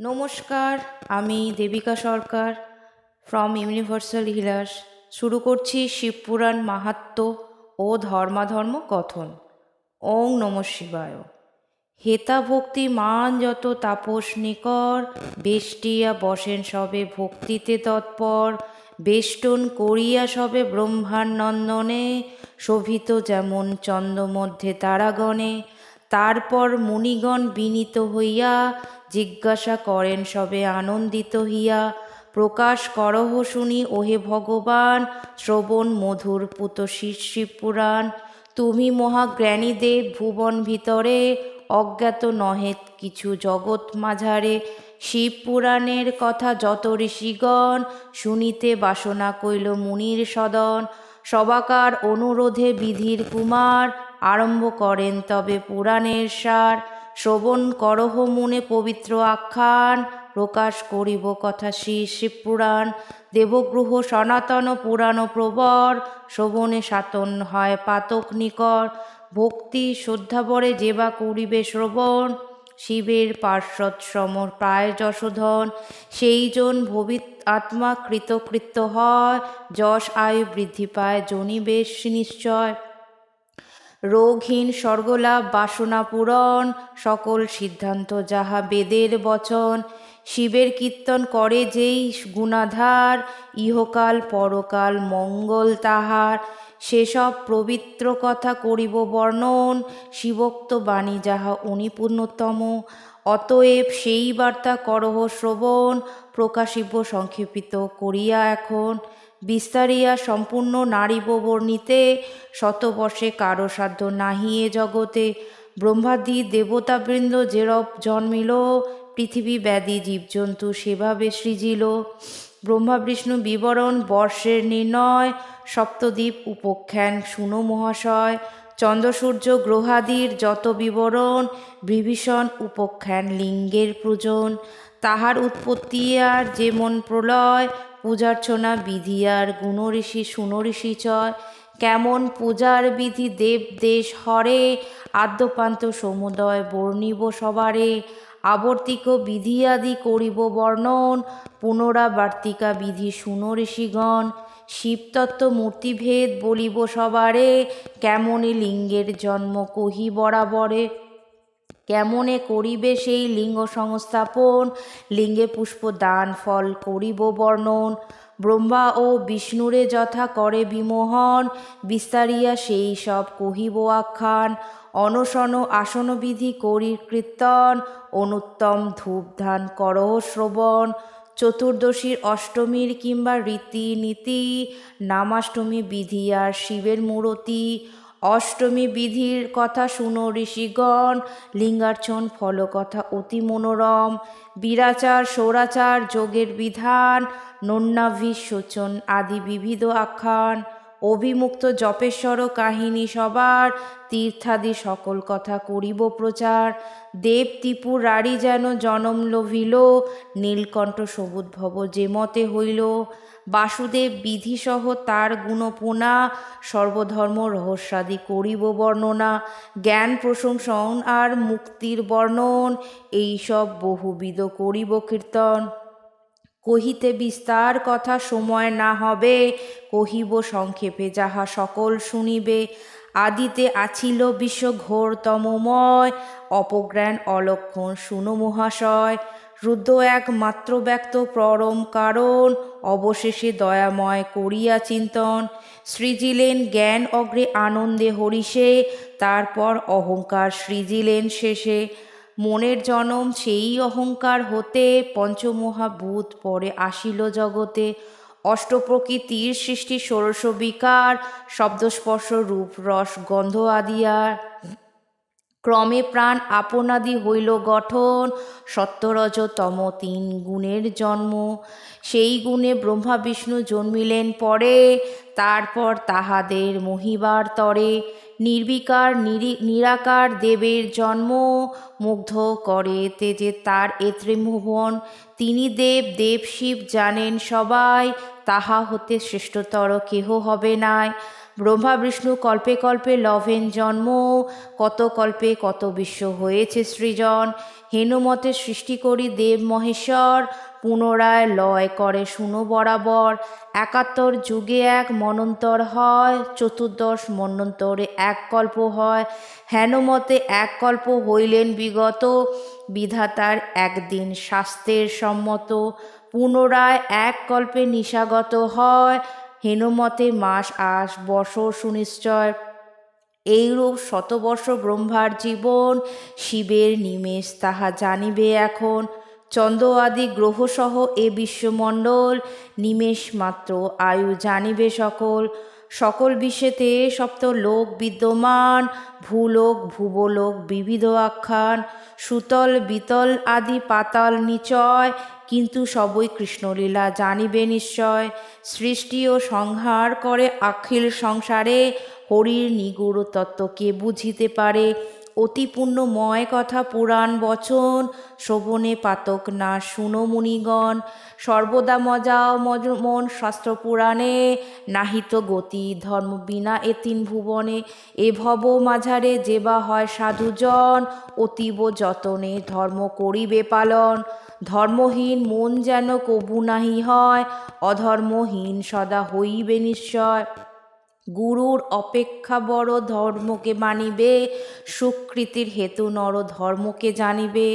নমস্কার, আমি দেবিকা সরকার from universal healers. শুরু করছি শিবপুরাণ মাহাত্ম্য ও ধর্মাধর্ম কথন। ওং নমঃ শিবায়। হেতা ভক্তি মান যত তাপস নিকর, বেষ্টিয়া বসেন সবে ভক্তিতে তৎপর। বেষ্টন করিয়া সবে ব্রহ্মার নন্দনে, শোভিত যেমন চন্দ্র মধ্যে তারাগণে। তারপর মুনিগণ বিনীত হইয়া, জিজ্ঞাসা করেন সবে আনন্দিত হিয়া। প্রকাশ করহ শুনি ওহে ভগবান, শ্রবণ মধুর পুত শিবপুরাণ। তুমি মহাজ্ঞানী দেব ভুবন ভিতরে, অজ্ঞাত নহে কিছু জগৎ মাঝারে। শিবপুরাণের কথা যত ঋষিগণ, শুনিতে বাসনা কইল মুনির সদন। সবাকার অনুরোধে বিধির কুমার, আরম্ভ করেন তবে পুরাণের সার। শ্রবণ করহ মুনে পবিত্র আখ্যান, প্রকাশ করিব কথা শ্রী শিবপুরাণ। দেবগ্রহ সনাতন পুরাণ প্রবর, শ্রবণে সাতন হয় পাতক নিকর। ভক্তি শ্রদ্ধাবরে যেবা করিবে শ্রবণ, শিবের পার্শ্বদ সম প্রায় যশোধন। সেই জন ভবিত আত্মা কৃতকৃত্য হয়, যশ আয়ু বৃদ্ধি পায় জনিবেশ নিশ্চয়। রোগহীন স্বর্গলাভ বাসনা পূরণ, সকল সিদ্ধান্ত যাহা বেদের বচন। শিবের কীর্তন করে যেই গুণাধার, ইহকাল পরকাল মঙ্গল তাহার। সেসব পবিত্র কথা করিব বর্ণন, শিবোক্ত বাণী যাহা উনিপূর্ণতম। অতএব সেই বার্তা করহ শ্রবণ, প্রকাশিব সংক্ষেপিত করিয়া এখন। বিস্তারিয়া সম্পূর্ণ নারীব বর্ণিতে, শতবর্ষে কারো সাধ্য নাহি এ জগতে। ব্রহ্মাদি দেবতাবৃন্দ যেরব জন্মিল, পৃথিবী ব্যাধি জীবজন্তু সেভাবে সৃজিল। ব্রহ্মা বিষ্ণু বিবরণ বর্ষের নির্ণয়, সপ্তদ্বীপ উপখ্যান শুনো মহাশয়। চন্দ্র সূর্য গ্রহাদির যত বিবরণ, বিভীষণ উপখ্যান লিঙ্গের পূজন। তাহার উৎপত্তি আর যেমন প্রলয়, পূজার্চনা বিধি আর গুণ ঋষি শুনো ঋষি চয়। কেমন পূজার বিধি দেব দেশ হরে, আদ্যপান্ত সমুদয় বর্ণিব সবারে। আবর্তিক বিধি আদি করিব বর্ণন, পুনরাবর্তিকা বিধি শুনো ঋষিগণ। শিবতত্ত্ব মূর্তিভেদ বলিব সবারে, কেমনে লিঙ্গের জন্ম কহি বরাবরে। কেমনে করিবে সেই লিঙ্গ সংস্থাপন, লিঙ্গে পুষ্প দান ফল করিব বর্ণন। ব্রহ্মা ও বিষ্ণুরে যথা করে বিমোহন, বিস্তারিয়া সেই সব কহিব আখ্যান। অনশন আসন বিধি করি কীর্তন, অনুত্তম ধূপ ধান করহ শ্রবণ। চতুর্দশীর অষ্টমীর কিংবা রীতিনীতি, নামাষ্টমী বিধি আর শিবের মূরতি। অষ্টমী বিধির কথা শুনো ঋষিগণ, লিঙ্গার্চন ফল কথা অতি মনোরম। বীরাচার সৌরাচার যোগের বিধান, নন্যাভিষোচন আদি বিবিধ আখ্যান। অভিমুক্ত জপেশ্বর কাহিনী সবার, তীর্থাদি সকল কথা করিব প্রচার। দেব ত্রিপুরারি যেন জনম লভিল, নীলকণ্ঠ সমুদ্ভব যে মতে হইল। বাসুদেব বিধিসহ তার গুণপুনা, সর্বধর্ম রহস্যাদি করিব বর্ণনা। জ্ঞান প্রশংসন আর মুক্তির বর্ণন, এইসব বহুবিধ করিব কীর্তন। কহিতে বিস্তার কথা সময় না হবে, কহিব সংক্ষেপে যাহা সকল শুনিবে। আদিতে আছিল বিশ্ব ঘোর তমময়, অপজ্ঞান অলক্ষণ শুনো মহাশয়। রুদ্র একমাত্র ব্যক্ত পরম কারণ, অবশেষে দয়াময় করিয়া চিন্তন। সৃজিলেন জ্ঞান অগ্রে আনন্দে হরিষে, তারপর অহংকার সৃজিলেন শেষে। মনের জনম সেই অহংকার হতে, পঞ্চমহাভূত পরে আসিল জগতে। অষ্টপ্রকৃতির সৃষ্টি ষোড়শ বিকার, শব্দস্পর্শ রূপ রস গন্ধ আদিয়ার। ক্রমে প্রাণ আপনাদি হইল গঠন, সত্ত্বরজ তম তিন গুণের জন্ম। সেই গুণে ব্রহ্মা বিষ্ণু জন্মিলেন পরে, তারপর তাহাদের মহিবার তরে। নির্বিকার নিরাকার দেবের জন্ম, মুগ্ধ করে তেজে তার এ ত্রিভুবন। তিনি দেব দেব শিব জানেন সবাই, তাহা হতে শ্রেষ্ঠতর কেহ হবে নাই। ব্রহ্মা বিষ্ণু কল্পে কল্পে লভেন জন্ম, কত কল্পে কত বিশ্ব হয়েছে সৃজন। হেনুমতে সৃষ্টি করি দেব মহেশ্বর, পুনরায় লয় করে শুনো বরাবর। ৭১ যুগে এক মনন্তর হয়, চতুর্দশ মন্বন্তরে এক কল্প হয়। হেনুমতে এক কল্প হইলেন বিগত, বিধাতার একদিন শাস্ত্রের সম্মত। পুনরায় এক কল্পে নিশাগত হয়, হেনুমতে মাস আস বছর সুনিশ্চয়। এইরূপ শতবর্ষ ব্রহ্মার জীবন, শিবের নিমেষ তাহা জানিবে এখন। চন্দ্র আদি গ্রহসহ এ বিশ্বমণ্ডল, নিমেষ মাত্র আয়ু জানিবে সকল। সকল বিশ্বেতে সপ্ত লোক বিদ্যমান, ভূলোক ভুবলোক বিবিধ আখ্যান। সুতল বিতল আদি পাতাল নিচয়, কিন্তু সবই কৃষ্ণলীলা জানিবে নিশ্চয়। সৃষ্টি ও সংহার করে অখিল সংসারে, হরির নিগূঢ় তত্ত্ব কে বুঝিতে পারে। অতি পুণ্যময় কথা পুরাণ বচন, শ্রবণে পাতক না শুনো মুনিগণ। সর্বদা মজাও মন শাস্ত্র পুরাণে, নাহিত গতি ধর্ম বিনা এ তিন ভুবনে। এ ভব মাঝারে যেবা হয় সাধুজন, অতীব যতনে ধর্ম করিবে পালন। ধর্মহীন মন যেন কবু নাহি হয়, অধর্মহীন সদা হইবে নিশ্চয়। গুরুর অপেক্ষা বড় ধর্মকে মানিবে, সুকৃতির হেতু নর ধর্মকে জানিবে।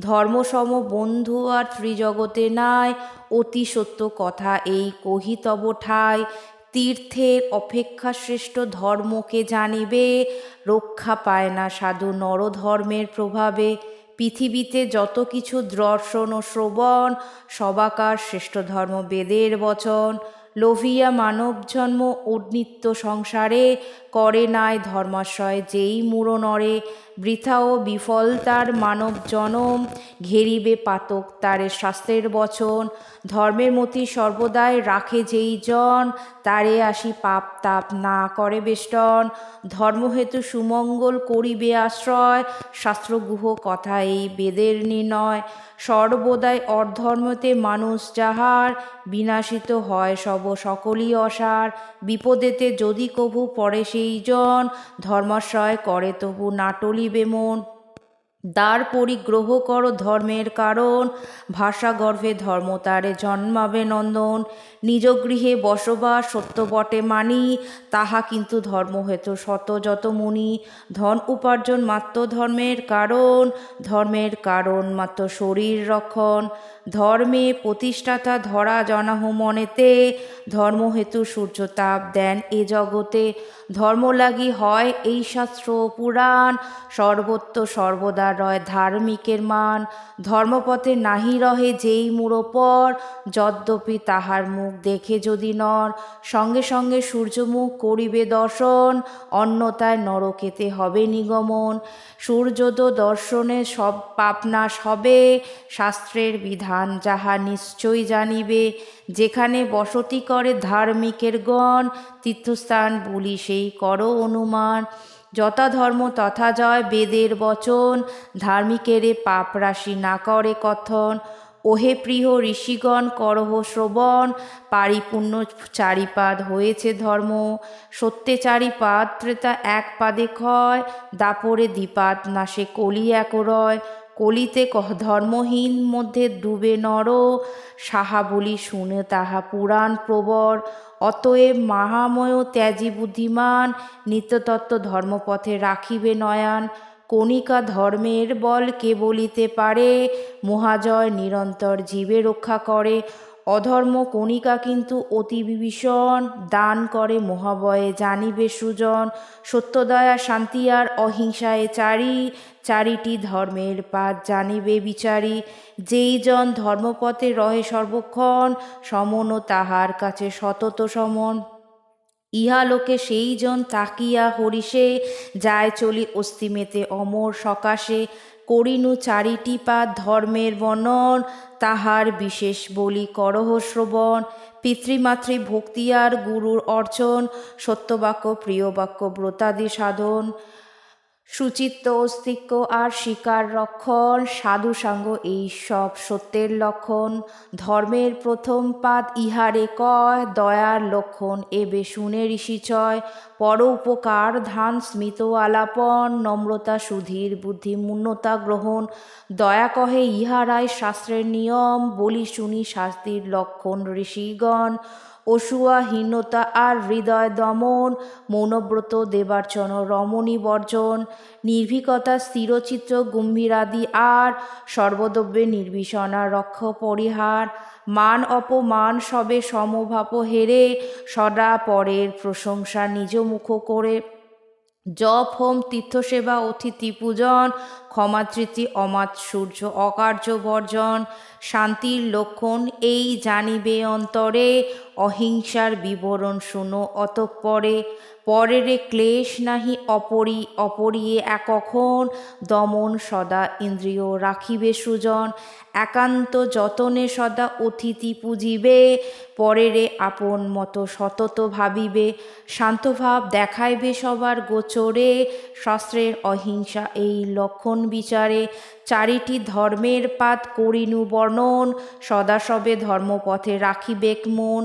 ধর্মসম বন্ধু আর ত্রিজগতে নাই, অতি সত্য কথা এই কহি তব ঠাই। তীর্থের অপেক্ষা শ্রেষ্ঠ ধর্মকে জানিবে, রক্ষা পায় না সাধু নরধর্মের প্রভাবে। পৃথিবীতে যত কিছু দর্শন ও শ্রবণ, সবাকার শ্রেষ্ঠ ধর্ম বেদের বচন। লোভিয়া মানব জন্ম অনিত্য সংসারে, করে নাই ধর্মাশয় যেই মূঢ় নরে। বৃথা ও বিফল তার মানব জনম, ঘেরিবে পাতক তারে শাস্ত্রের বচন। ধর্মের মতি সর্বদাই রাখে যেই জন, তারে আসি পাপ তাপ না করে বেষ্টন। ধর্মহেতু সুমঙ্গল করিবে আশ্রয়, শাস্ত্রগুহ কথা এই বেদের নির্ণয়। সর্বদাই অধর্মতে মানুষ যাহার, বিনাশিত হয় সব সকলই অসার। বিপদেতে যদি কভু পড়ে সেই জন, ধর্মাশ্রয় করে তবু না টলিবে মন। দ্বার পরিগ্রহ কর ধর্মের কারণ, ভাষা গর্ভে ধর্ম তারে জন্মাবে নন্দন। নিজ গৃহে বসবাস সত্য বটে মানি, তাহা কিন্তু ধর্ম হেতু শত যত মুনি। ধন উপার্জন মাত্র ধর্মের কারণ, ধর্মের কারণ মাত্র শরীর রক্ষণ। ধর্মে প্রতিষ্ঠাতা ধরা জনাহ মনেতে, ধর্ম হেতু সূর্য তাপ দেন এ জগতে। ধর্ম লাগি হয় এই শাস্ত্র পুরাণ, সর্বত্র সর্বদা রয় ধার্মিকের মান। ধর্মপথে নাহি রহে যেই মূঢ়পর, যদ্যপি তাহার মুখ দেখে যদি নর। সঙ্গে সঙ্গে সূর্যমুখ করিবে দর্শন, অন্যথায় নরকেতে হবে নিগমন। সূর্যোদ দর্শনে সব পাপনাশ হবে, শাস্ত্রের বিধান যাহা নিশ্চয় জানিবে। যেখানে বসতি করে ধার্মিকের গণ, তীর্থস্থান বলি সেই করো অনুমান। যথা ধর্ম তথা জয় বেদের বচন, ধার্মিকেরে পাপ রাশি না করে কথন। ওহে প্রিয় ঋষিগণ করহ শ্রবণ, পারিপূর্ণ চারিপাদ হয়েছে ধর্ম। সত্যে চারিপাদ ত্রেতা এক পাদে ক্ষয়, দাপরে দ্বিপাদ নাশে কলি এক রয়। কলিতে ধর্মহীন মধ্যে ডুবে নর, সাহা বলি শুনে তাহা পুরাণ প্রবর। অতএব মহাময় ত্যাজি বুদ্ধিমান, নিত্যতত্ত্ব ধর্মপথে রাখিবে নয়ান। কণিকা ধর্মের বল কে বলিতে পারে, মহাজয় নিরন্তর জীবে রক্ষা করে। অধর্ম কণিকা কিন্তু অতি বিভীষণ, দান করে মহাবয়ে জানিবে সুজন। সত্যদয়া শান্তি আর অহিংসায় চারিটি ধর্মের পাদ জানিবে বিচারি। যেই জন ধর্মপথে রহে সর্বক্ষণ, সমন তাহার কাছে সতত সমন। ইহালোকে সেই জন তাকিয়া হরিষে, যায় চলি অস্তিমেতে অমর সকাশে। করিনু চারিটি পাদ ধর্মের বর্ণন, তাহার বিশেষ বলি করহ শ্রবণ। পিতৃমাতৃ ভক্তি আর গুরুর অর্চন, সত্যবাক্য প্রিয় বাক্য ব্রতাদি সাধন। সুচিত্ত অস্তিক্য আর শিকার রক্ষণ সাধু সাঙ্গ এই সব সত্যের লক্ষণ। ধর্মের প্রথম পাদ ইহারে কয়, দয়ার লক্ষণ এবে শুনে ঋষিচয়। পর উপকার ধান স্মিত আলাপন, নম্রতা সুধীর বুদ্ধি মুন্নতা গ্রহণ। দয়া কহে ইহারাই শাস্ত্রের নিয়ম, বলি শুনি শাস্তির লক্ষণ ঋষিগণ। অসূয়াহীনতা আর হৃদয় দমন, মৌনব্রত দেবার্চন রমণী বর্জন। নির্ভীকতা স্থিরচিত্র গম্ভীরাদি আর, সর্বদ্রব্যে নির্বিষণা রক্ষ পরিহার। মান অপমান সবে সমভাব হেরে, সদা পরের প্রশংসা নিজ মুখ করে। জপ হোম তীর্থসেবা অতিথি পূজন, ক্ষমাতৃতি অমাৎসূর্য অকার্য বর্জন। শান্তির লক্ষণ এই জানিবে অন্তরে, অহিংসার বিবরণ শুনো অতঃপরে। পরেরে ক্লেশ নাহি অপরিয়ে একখন, দমন সদা ইন্দ্রিয় রাখিবে সুজন। একান্ত যতনে সদা অতিথি পূজিবে, পরেরে আপন মতো সতত ভাবিবে। শান্তভাব দেখাইবে সবার গোচরে, শাস্ত্রের অহিংসা এই লক্ষণ বিচারে। চারিটি ধর্মের পাদ করিনু বর্ণন, সদা সবে ধর্মপথে রাখিবেক মন।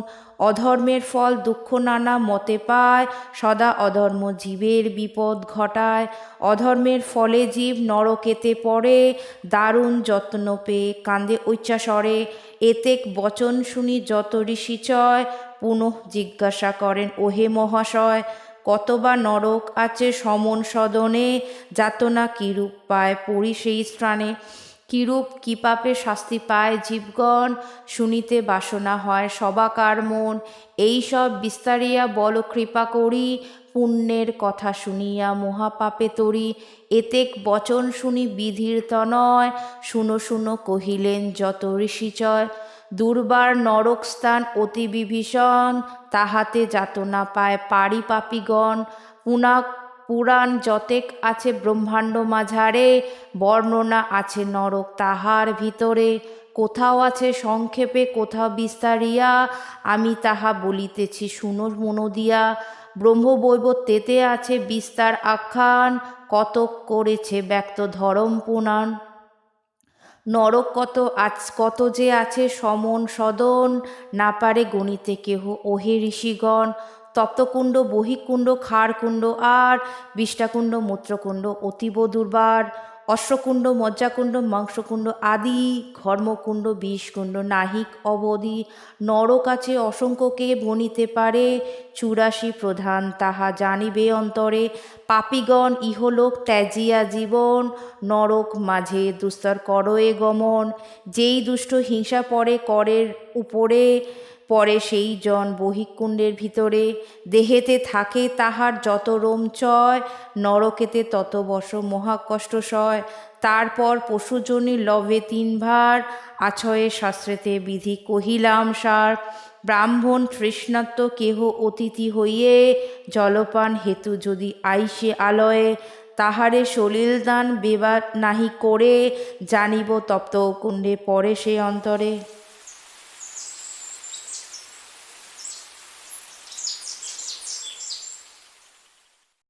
অধর্মের ফল দুঃখ নানা মতে পায়, সদা অধর্ম জীবের বিপদ ঘটায়। অধর্মের ফলে জীব নরকেতে পড়ে, দারুণ যত্ন পেয়ে কান্দে উচ্চাস্বরে। এতেক বচন শুনি যত ঋষিচয়, পুনঃ জিজ্ঞাসা করেন ওহে মহাশয়। কতবা নরক আছে সমন সদনে, যাতনা কিরূপ পায় পড়ি সেই স্থানে। কিরূপ কি পাপে শাস্তি পায় জীবগণ, শুনিতে বাসনা হয় সবাকার মন। এই সব বিস্তারিয়া বল কৃপা করি, পুণ্যের কথা শুনিয়া মহাপাপে তরি। এতেক বচন শুনি বিধির তনয়, শুনো শুনো কহিলেন যত ঋষিচয়। দুর্বার নরক স্থান অতি বিভীষণ, তাহাতে যাতনা পায় পারি পাপীগণ। পুরাণ যতেক আছে ব্রহ্মাণ্ড মাঝারে, বর্ণনা আছে নরক তাহার ভিতরে। কোথাও আছে সংক্ষেপে কোথাও বিস্তারিয়া, আমি তাহা বলিতেছি শুনো মন দিয়া। ব্রহ্মবৈবর্তেতে আছে বিস্তার আখ্যান, কতক করেছে ব্যক্ত ধরম পুরাণ। নরক কত যে আছে সমন সদন, না পারে গণিতে কেহ ওহে ঋষিগণ। তপ্তকুণ্ড বহিকুণ্ড ক্ষারকুণ্ড আর, বিষ্টাকুণ্ড মূত্রকুণ্ড অতীব দুর্বার। অশ্বকুণ্ড মজ্জাকুণ্ড মাংসকুণ্ড আদি, ঘর্মকুণ্ড বিষকুণ্ড নাহিক অবধি। নরক আছে অসংখ্য কে গণিতে পারে, 84 প্রধান তাহা জানিবে অন্তরে। পাপীগণ ইহলোক ত্যাজিয়া জীবন, নরক মাঝে দুস্তর করয়ে গমন। যেই দুষ্ট হিংসা পরে করের উপরে, পরে সেই জন বহিকুণ্ডের ভিতরে। দেহেতে থাকে তাহার যত রোমচয়, নরকেতে তত বর্ষ মহাকষ্ট সয়। তারপর পশুজনী লভে 3 ভার, আছয়ে শাস্ত্রেতে বিধি কহিলাম সার। ব্রাহ্মণ তৃষ্ণার্ত কেহ অতিথি হইয়ে, জলপান হেতু যদি আইসে আলয়ে। তাহারে সলিল দান বেবা নাহি করে, জানিব তপ্ত কুণ্ডে পড়ে সে অন্তরে।